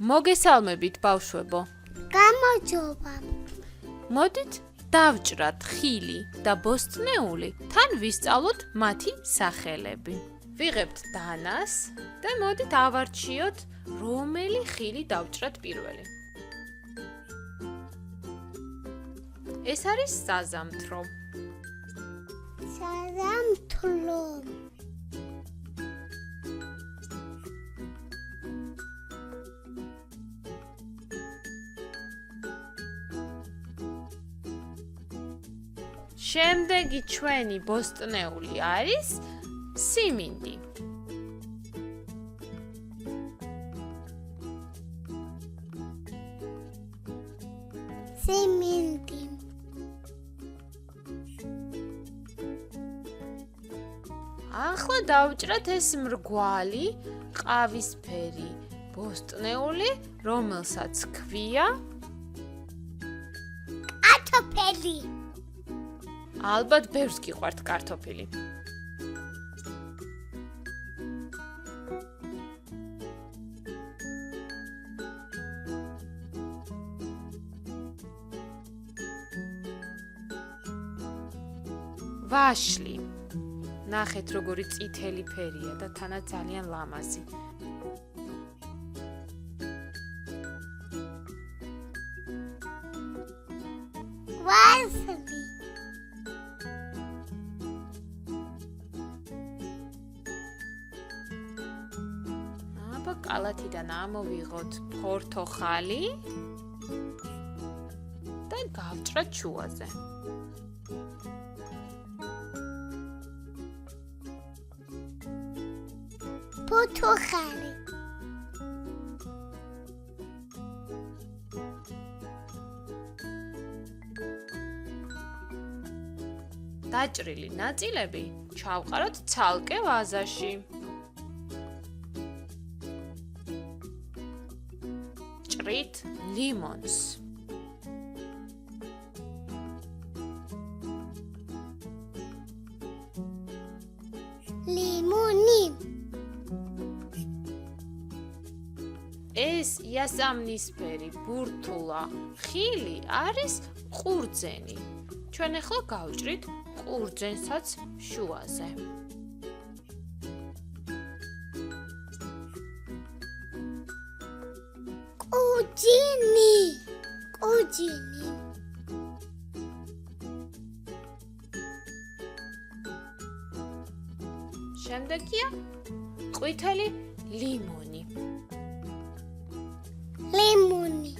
მოგესალმებით, ბავშვებო. გამარჯობა. მოდით დავჭრათ ხილი და ბოსტნეული, თან ვისწავლოთ მათი სახელები. ვიღებთ დანას და მოდით ავარჩიოთ, რომელი ხილი დავჭრათ პირველი. ეს არის საზამთრო. საზამთრო. შემდეგი ჩვენი ბოსტნეული არის სიმინდი. სიმინდი. ახლა დავჭრათ ეს მრგვალი, ყავისფერი ბოსტნეული, რომელსაც ქვია კარტოფილი. ალბათ ბევრს გიყვართ კარტოფილი. ვაშლი. ნახეთ როგორი წითელი ფერია და თანაც ძალიან ლამაზი. ვაზრი. აბა კალათიდან ამოვიღოთ ფორთოხალი და გავჭრათ შუაზე. ფორთოხალი. დაჭრილი ნაწილები ჩავყაროთ ცალკე ვაზაში. ჭრით ლიმონს. ლიმონი. ეს იასამნისფერი ბურთულა ხილი არის ყურძენი. ჩვენ ახლა გავჭრით ყურძენსაც შუაზე. კუჯინი. კუჯინი. შემდეგია ყვითელი ლიმონი. ლიმონი.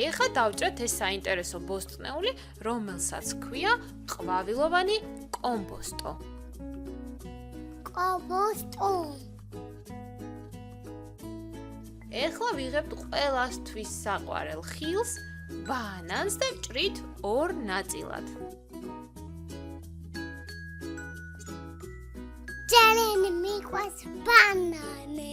ეხლა დავჭრათ ეს საინტერესო ბოსტნეული, რომელსაც ქვია ყვავილოვანი კომბოსტო. კომბოსტო. ეხლა ვიღებთ ყველასთვის საყვარელ ხილს, ბანანს და ჭრით ორ ნაწილად. ძალიან მიყვარს ბანანი.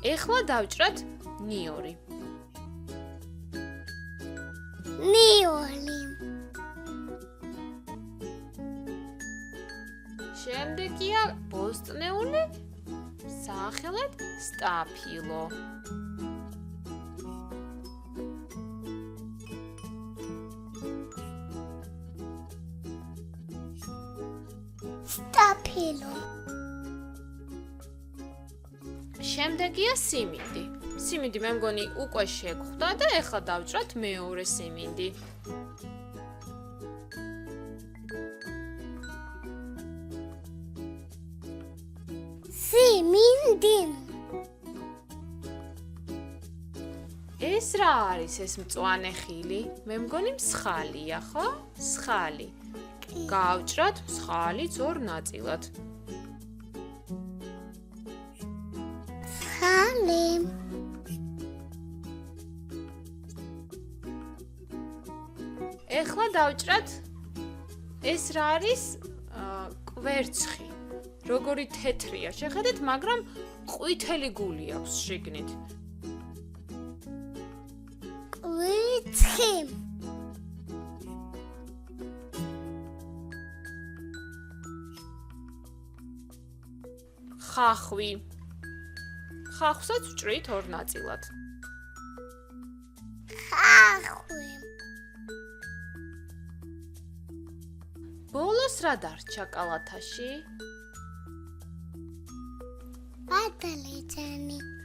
ეხლა დავჭრათ ნიორი. ნიორი. შემდეგია ბოსტნეული სახელად სტაფილო. სტაფილო. შემდეგია სიმინდი. სიმინდი მე მგონი უკვე შეგხვდა და ეხლა დავჭრათ მეორე სიმინდი. სიმინდი. ეს რა არის ეს მწვანე ხილი? მე მგონი მსხალია, ხო? მსხალი. გავჭრათ მსხალიც ორ ნაწილად. ხალი. ეხლა დავჭრათ ეს რა არის? კვერცხი. როგორი თეთრია, შეხედეთ, მაგრამ ყვითელი გული აქვს შიგნით. კვი მუხი. ხახვი. ხახვსაც ვჭრით ორ ნაწილად. ხახვი. ბოლოს რა დარჩა კალათაში? ბადალეჯანი.